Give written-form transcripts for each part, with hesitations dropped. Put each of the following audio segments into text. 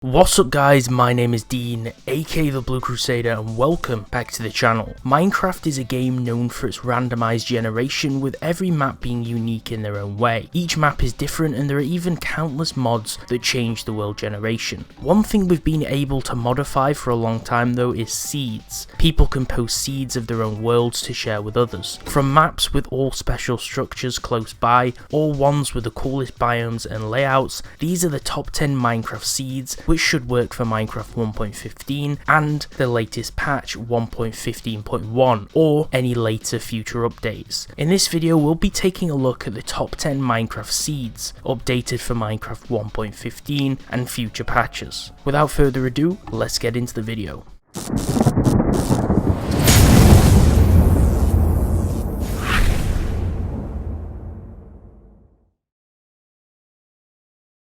What's up guys, my name is Dean, aka the Blue Crusader, and welcome back to the channel. Minecraft is a game known for its randomized generation, with every map being unique in their own way. Each map is different and there are even countless mods that change the world generation. One thing we've been able to modify for a long time though is seeds. People can post seeds of their own worlds to share with others. From maps with all special structures close by, or ones with the coolest biomes and layouts, these are the top 10 Minecraft seeds, which should work for Minecraft 1.15 and the latest patch 1.15.1 or any later future updates. In this video we'll be taking a look at the top 10 Minecraft seeds updated for Minecraft 1.15 and future patches. Without further ado, let's get into the video.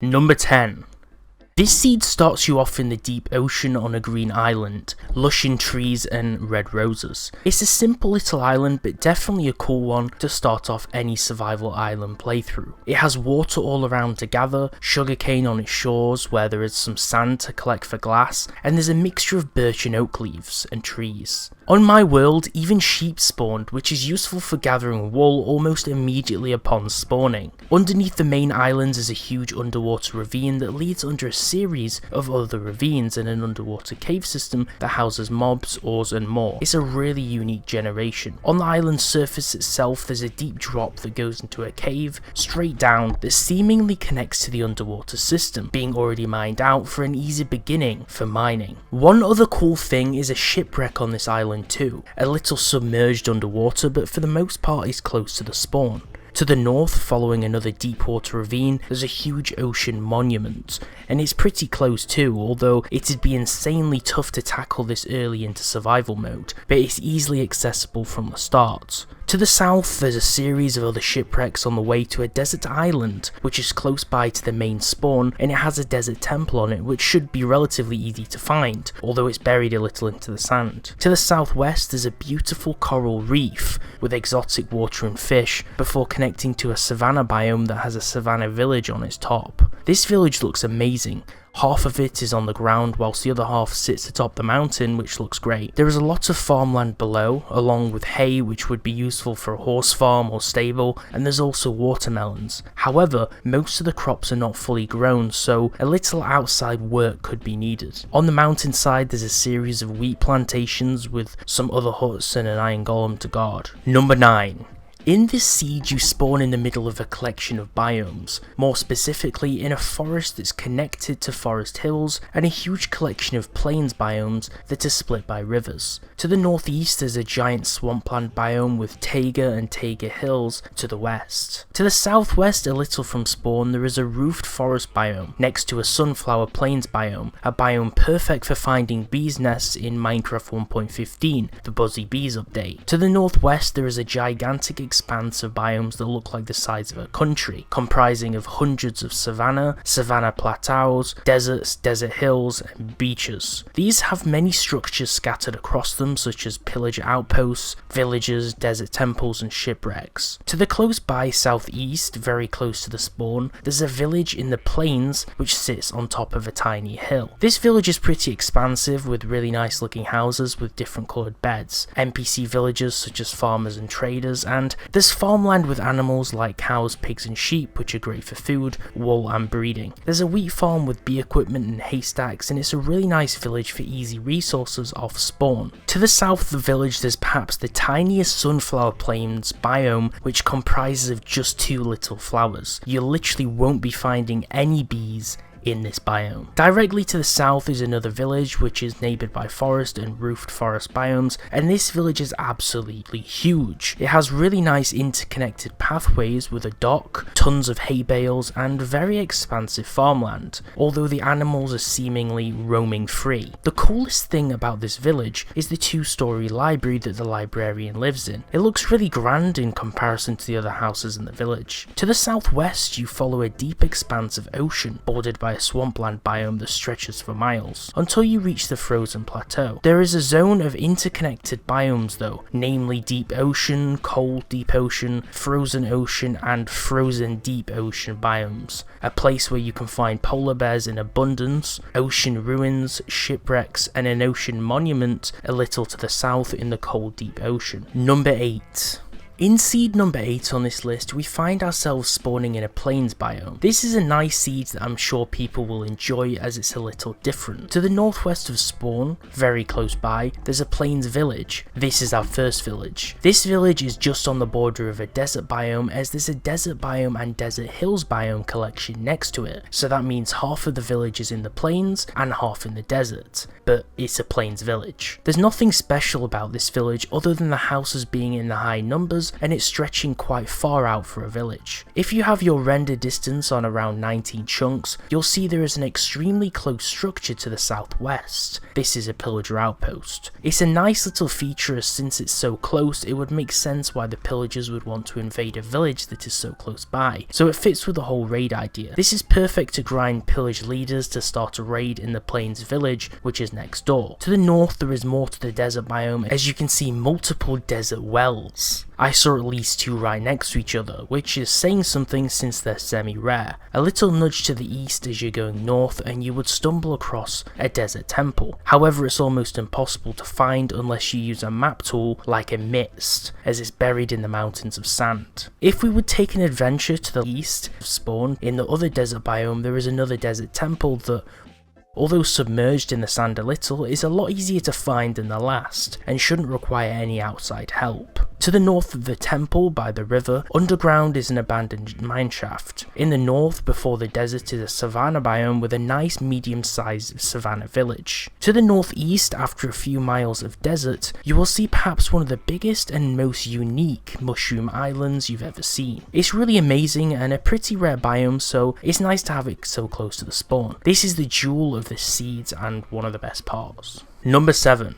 Number 10. This seed starts you off in the deep ocean on a green island, lush in trees and red roses. It's a simple little island, but definitely a cool one to start off any survival island playthrough. It has water all around to gather, sugarcane on its shores where there is some sand to collect for glass, and there's a mixture of birch and oak leaves and trees. On my world, even sheep spawned, which is useful for gathering wool almost immediately upon spawning. Underneath the main islands is a huge underwater ravine that leads under a series of other ravines and an underwater cave system that houses mobs, ores and more. It's a really unique generation. On the island's surface itself there's a deep drop that goes into a cave straight down that seemingly connects to the underwater system, being already mined out for an easy beginning for mining. One other cool thing is a shipwreck on this island too, a little submerged underwater, but for the most part is close to the spawn. To the north, following another deep water ravine, there's a huge ocean monument, and it's pretty close too, although it'd be insanely tough to tackle this early into survival mode, but it's easily accessible from the start. To the south, there's a series of other shipwrecks on the way to a desert island, which is close by to the main spawn, and it has a desert temple on it which should be relatively easy to find, although it's buried a little into the sand. To the southwest, there's a beautiful coral reef with exotic water and fish, before connecting to a savanna biome that has a savanna village on its top. This village looks amazing. Half of it is on the ground whilst the other half sits atop the mountain, which looks great. There is a lot of farmland below, along with hay which would be useful for a horse farm or stable, and there's also watermelons. However, most of the crops are not fully grown, so a little outside work could be needed. On the mountainside there's a series of wheat plantations with some other huts and an iron golem to guard. Number 9. In this seed you spawn in the middle of a collection of biomes, more specifically in a forest that's connected to forest hills and a huge collection of plains biomes that are split by rivers. To the northeast there's a giant swampland biome with taiga and taiga hills to the west. To the southwest, a little from spawn, there is a roofed forest biome next to a sunflower plains biome, a biome perfect for finding bees' nests in Minecraft 1.15, the Buzzy Bees update. To the northwest there is a gigantic expanse of biomes that look like the size of a country, comprising of hundreds of savanna plateaus, deserts, desert hills and beaches. These have many structures scattered across them, such as pillager outposts, villages, desert temples and shipwrecks. To the close by southeast, very close to the spawn, there's a village in the plains which sits on top of a tiny hill. This village is pretty expansive with really nice looking houses with different coloured beds, NPC villagers such as farmers and traders, and there's farmland with animals like cows, pigs and sheep which are great for food, wool and breeding. There's a wheat farm with bee equipment and haystacks, and it's a really nice village for easy resources off spawn. To the south of the village there's perhaps the tiniest sunflower plains biome, which comprises of just 2 little flowers. You literally won't be finding any bees in this biome. Directly to the south is another village which is neighboured by forest and roofed forest biomes, and this village is absolutely huge. It has really nice interconnected pathways with a dock, tons of hay bales and very expansive farmland, although the animals are seemingly roaming free. The coolest thing about this village is the 2-story library that the librarian lives in. It looks really grand in comparison to the other houses in the village. To the southwest you follow a deep expanse of ocean bordered by by a swampland biome that stretches for miles, until you reach the frozen plateau. There is a zone of interconnected biomes though, namely deep ocean, cold deep ocean, frozen ocean, and frozen deep ocean biomes. A place where you can find polar bears in abundance, ocean ruins, shipwrecks, and an ocean monument a little to the south in the cold deep ocean. Number 8. In seed number 8 on this list, we find ourselves spawning in a plains biome. This is a nice seed that I'm sure people will enjoy as it's a little different. To the northwest of spawn, very close by, there's a plains village. This is our first village. This village is just on the border of a desert biome, as there's a desert biome and desert hills biome collection next to it. So that means half of the village is in the plains and half in the desert, but it's a plains village. There's nothing special about this village other than the houses being in the high numbers and it's stretching quite far out for a village. If you have your render distance on around 19 chunks, you'll see there is an extremely close structure to the southwest. This is a pillager outpost. It's a nice little feature, as since it's so close it would make sense why the pillagers would want to invade a village that is so close by, so it fits with the whole raid idea. This is perfect to grind pillage leaders to start a raid in the plains village, which is next door. To the north there is more to the desert biome, as you can see multiple desert wells. I saw at least 2 right next to each other, which is saying something since they're semi-rare. A little nudge to the east as you're going north and you would stumble across a desert temple. However, it's almost impossible to find unless you use a map tool like a mist, as it's buried in the mountains of sand. If we would take an adventure to the east of spawn, in the other desert biome there is another desert temple that, although submerged in the sand a little, is a lot easier to find than the last, and shouldn't require any outside help. To the north of the temple, by the river, underground is an abandoned mineshaft. In the north, before the desert, is a savanna biome with a nice medium-sized savanna village. To the northeast, after a few miles of desert, you will see perhaps one of the biggest and most unique mushroom islands you've ever seen. It's really amazing and a pretty rare biome, so it's nice to have it so close to the spawn. This is the jewel of the seeds and one of the best parts. Number 7.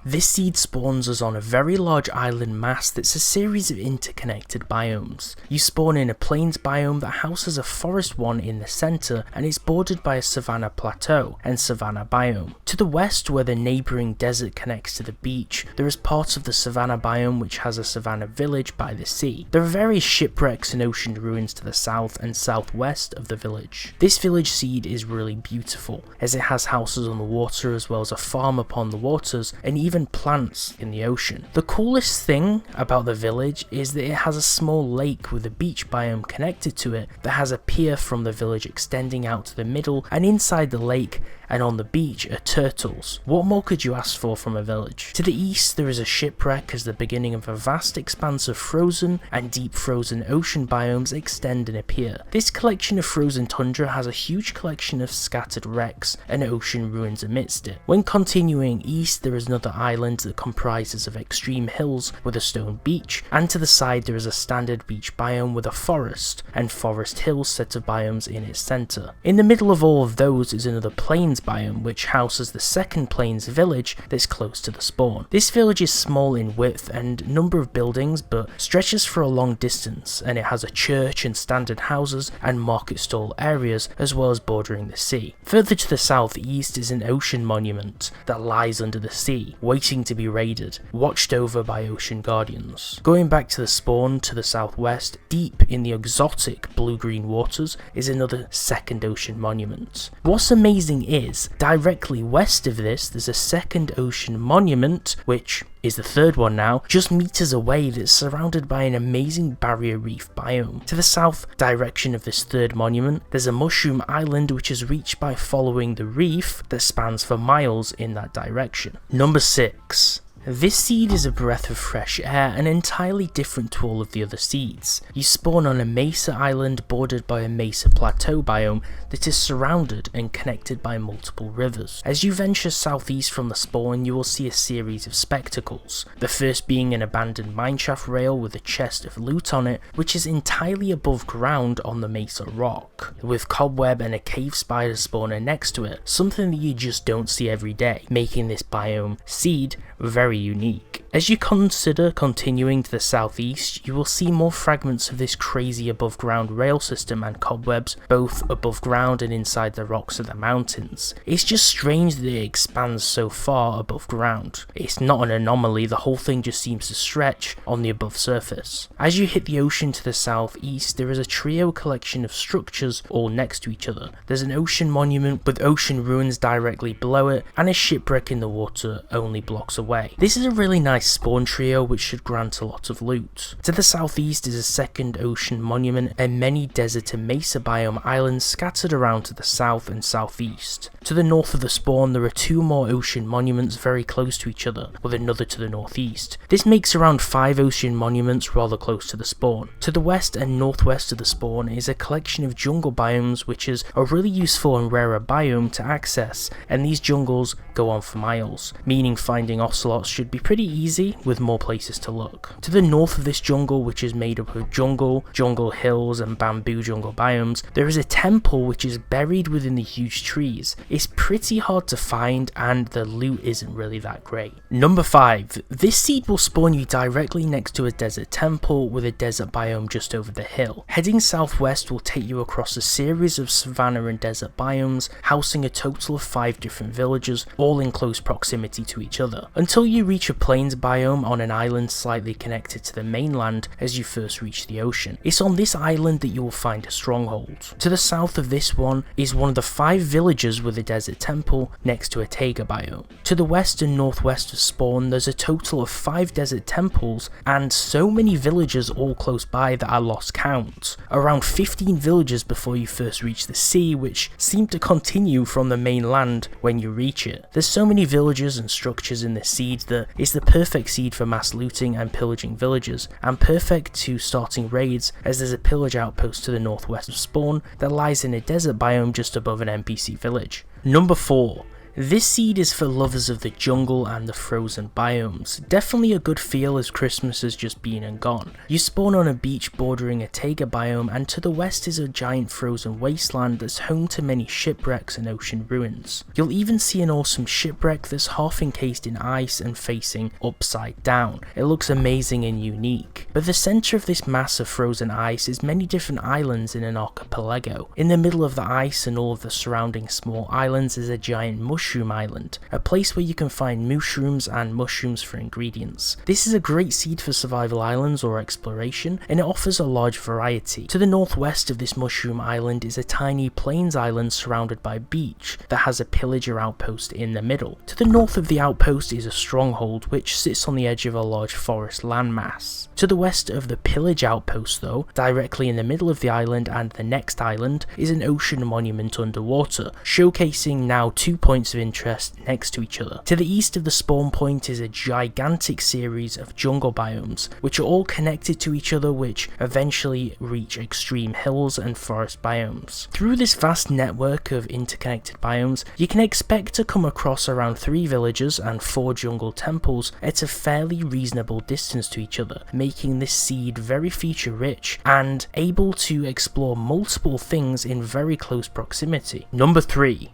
This seed spawns us on a very large island mass that's a series of interconnected biomes. You spawn in a plains biome that houses a forest one in the centre and is bordered by a savanna plateau and savanna biome. To the west, where the neighbouring desert connects to the beach, there is part of the savanna biome which has a savanna village by the sea. There are various shipwrecks and ocean ruins to the south and southwest of the village. This village seed is really beautiful, as it has houses on the water as well as a farm upon the waters and even plants in the ocean. The coolest thing about the village is that it has a small lake with a beach biome connected to it that has a pier from the village extending out to the middle, and inside the lake and on the beach are turtles. What more could you ask for from a village? To the east there is a shipwreck as the beginning of a vast expanse of frozen and deep frozen ocean biomes extend and appear. This collection of frozen tundra has a huge collection of scattered wrecks and ocean ruins amidst it. When continuing east there is another island that comprises of extreme hills with a stone beach, and to the side there is a standard beach biome with a forest and forest hills set of biomes in its centre. In the middle of all of those is another plains biome which houses the second plains village that's close to the spawn. This village is small in width and number of buildings but stretches for a long distance, and it has a church and standard houses and market stall areas as well as bordering the sea. Further to the southeast is an ocean monument that lies under the sea, waiting to be raided, watched over by ocean guardians. Going back to the spawn to the southwest, deep in the exotic blue-green waters is another second ocean monument. What's amazing is, directly west of this there's a second ocean monument, which is the third one now, just meters away, that's surrounded by an amazing barrier reef biome. To the south direction of this third monument, there's a mushroom island which is reached by following the reef that spans for miles in that direction. Number 6. This seed is a breath of fresh air and entirely different to all of the other seeds. You spawn on a mesa island bordered by a mesa plateau biome that is surrounded and connected by multiple rivers. As you venture southeast from the spawn, you will see a series of spectacles, the first being an abandoned mineshaft rail with a chest of loot on it, which is entirely above ground on the mesa rock, with cobweb and a cave spider spawner next to it, something that you just don't see every day, making this biome seed very unique. As you consider continuing to the southeast, you will see more fragments of this crazy above ground rail system and cobwebs, both above ground and inside the rocks of the mountains. It's just strange that it expands so far above ground. It's not an anomaly, the whole thing just seems to stretch on the above surface. As you hit the ocean to the southeast, there is a trio collection of structures all next to each other. There's an ocean monument with ocean ruins directly below it, and a shipwreck in the water only blocks away. This is a really nice spawn trio which should grant a lot of loot. To the southeast is a second ocean monument and many desert and mesa biome islands scattered around to the south and southeast. To the north of the spawn there are two more ocean monuments very close to each other, with another to the northeast. This makes around 5 ocean monuments rather close to the spawn. To the west and northwest of the spawn is a collection of jungle biomes, which is a really useful and rarer biome to access, and these jungles go on for miles, meaning finding ocelots should be pretty easy with more places to look. To the north of this jungle, which is made up of jungle hills and bamboo jungle biomes, there is a temple which is buried within the huge trees. It's pretty hard to find and the loot isn't really that great. Number 5. This seed will spawn you directly next to a desert temple with a desert biome just over the hill. Heading southwest will take you across a series of savanna and desert biomes, housing a total of 5 different villages, all in close proximity to each other, until you reach a plains biome on an island slightly connected to the mainland as you first reach the ocean. It's on this island that you will find a stronghold. To the south of this one is one of the 5 villages with a desert temple next to a taiga biome. To the west and northwest of spawn there's a total of 5 desert temples and so many villages all close by that I lost count. Around 15 villages before you first reach the sea, which seem to continue from the mainland when you reach it. There's so many villages and structures in this seed that it's the perfect seed for mass looting and pillaging villages, and perfect to starting raids as there's a pillage outpost to the northwest of spawn that lies in a desert biome just above an NPC village. Number 4. This seed is for lovers of the jungle and the frozen biomes. Definitely a good feel as Christmas has just been and gone. You spawn on a beach bordering a taiga biome, and to the west is a giant frozen wasteland that's home to many shipwrecks and ocean ruins. You'll even see an awesome shipwreck that's half encased in ice and facing upside down. It looks amazing and unique. But the centre of this mass of frozen ice is many different islands in an archipelago. In the middle of the ice and all of the surrounding small islands is a giant mushroom island, a place where you can find mushrooms and mushrooms for ingredients. This is a great seed for survival islands or exploration, and it offers a large variety. To the northwest of this mushroom island is a tiny plains island surrounded by beach that has a pillager outpost in the middle. To the north of the outpost is a stronghold which sits on the edge of a large forest landmass. To the west of the pillage outpost though, directly in the middle of the island and the next island, is an ocean monument underwater, showcasing now 2 points of interest next to each other. To the east of the spawn point is a gigantic series of jungle biomes, which are all connected to each other, which eventually reach extreme hills and forest biomes. Through this vast network of interconnected biomes, you can expect to come across around 3 villages and 4 jungle temples at a fairly reasonable distance to each other, making this seed very feature rich and able to explore multiple things in very close proximity. Number 3.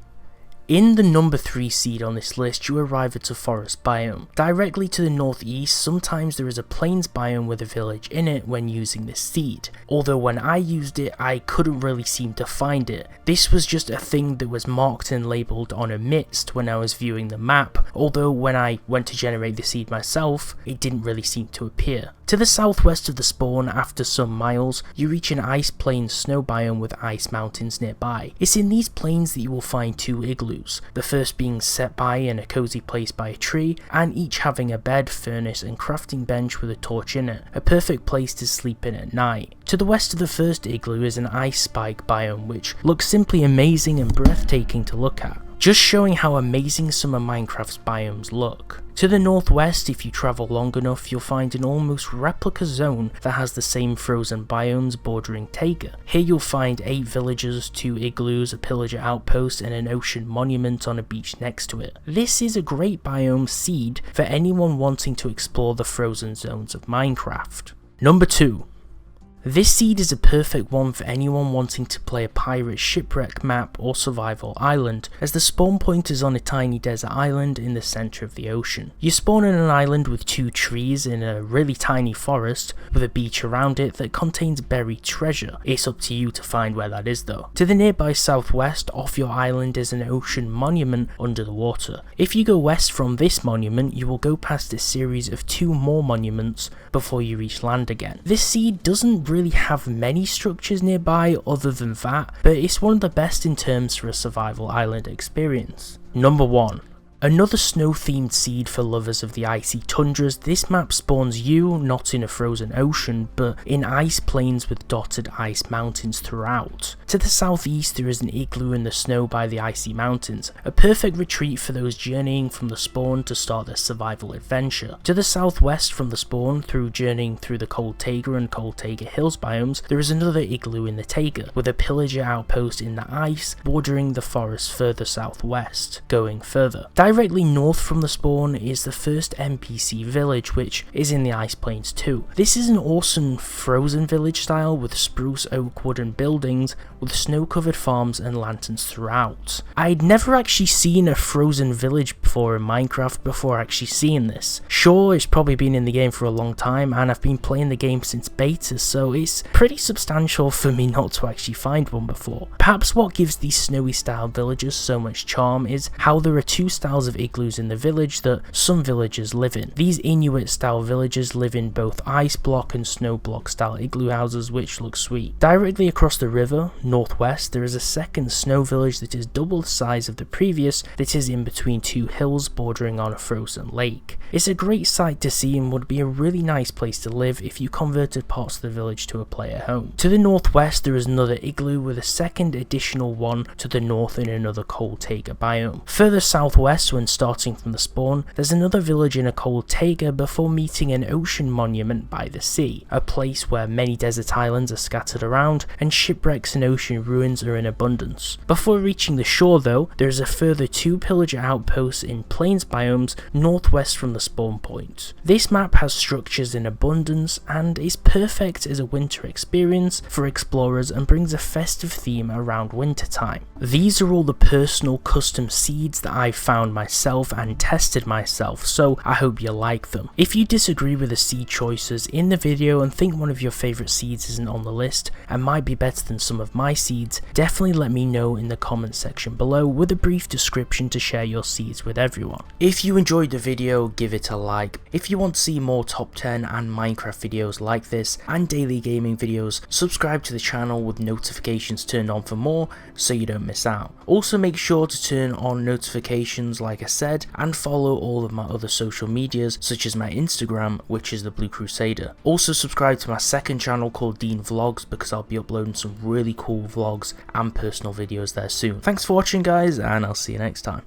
In the number 3 seed on this list, you arrive at a forest biome. Directly to the northeast, sometimes there is a plains biome with a village in it when using this seed. Although when I used it, I couldn't really seem to find it. This was just a thing that was marked and labelled on a mist when I was viewing the map, although when I went to generate the seed myself, it didn't really seem to appear. To the southwest of the spawn, after some miles, you reach an ice plain snow biome with ice mountains nearby. It's in these plains that you will find 2 igloos, the first being set by in a cozy place by a tree, and each having a bed, furnace and crafting bench with a torch in it, a perfect place to sleep in at night. To the west of the first igloo is an ice spike biome which looks simply amazing and breathtaking to look at, just showing how amazing some of Minecraft's biomes look. To the northwest, if you travel long enough, you'll find an almost replica zone that has the same frozen biomes bordering taiga. Here you'll find 8 villages, 2 igloos, a pillager outpost and an ocean monument on a beach next to it. This is a great biome seed for anyone wanting to explore the frozen zones of Minecraft. Number 2. This seed is a perfect one for anyone wanting to play a pirate shipwreck map or survival island, as the spawn point is on a tiny desert island in the centre of the ocean. You spawn on an island with 2 trees in a really tiny forest with a beach around it that contains buried treasure. It's up to you to find where that is though. To the nearby southwest off your island is an ocean monument under the water. If you go west from this monument, you will go past a series of 2 more monuments before you reach land again. This seed doesn't really have many structures nearby other than that, but it's one of the best in terms for a survival island experience. Number 1. Another snow-themed seed for lovers of the icy tundras. This map spawns you not in a frozen ocean, but in ice plains with dotted ice mountains throughout. To the southeast there is an igloo in the snow by the icy mountains, a perfect retreat for those journeying from the spawn to start their survival adventure. To the southwest from the spawn, through journeying through the Cold Taiga and Cold Taiga Hills biomes, there is another igloo in the Taiga, with a pillager outpost in the ice bordering the forest further southwest. Going further, directly north from the spawn is the first NPC village, which is in the ice plains too. This is an awesome frozen village style with spruce oak wooden buildings with snow covered farms and lanterns throughout. I'd never actually seen a frozen village before in Minecraft before actually seeing this. Sure, it's probably been in the game for a long time and I've been playing the game since beta, so it's pretty substantial for me not to actually find one before. Perhaps what gives these snowy style villages so much charm is how there are 2 styles of igloos in the village that some villagers live in. These Inuit style villagers live in both ice block and snow block style igloo houses, which look sweet. Directly across the river, northwest, there is a second snow village that is double the size of the previous, that is in between 2 hills bordering on a frozen lake. It's a great sight to see and would be a really nice place to live if you converted parts of the village to a player home. To the northwest there is another igloo with a second additional one to the north in another Cold Taiga biome. Further southwest, when starting from the spawn, there's another village in a Cold Taiga before meeting an ocean monument by the sea, a place where many desert islands are scattered around and shipwrecks and ocean ruins are in abundance. Before reaching the shore though, there is a further 2 pillager outposts in plains biomes northwest from the spawn point. This map has structures in abundance and is perfect as a winter experience for explorers and brings a festive theme around winter time. These are all the personal custom seeds that I've found myself and tested myself, so I hope you like them. If you disagree with the seed choices in the video and think one of your favourite seeds isn't on the list and might be better than some of my seeds, definitely let me know in the comment section below with a brief description to share your seeds with everyone. If you enjoyed the video, give it a like. If you want to see more top 10 and Minecraft videos like this and daily gaming videos, subscribe to the channel with notifications turned on for more so you don't miss out. Also make sure to turn on notifications like I said, and follow all of my other social medias such as my Instagram, which is thebluecrusader. Also subscribe to my second channel called Dean Vlogs because I'll be uploading some really cool vlogs and personal videos there soon. Thanks for watching guys, and I'll see you next time.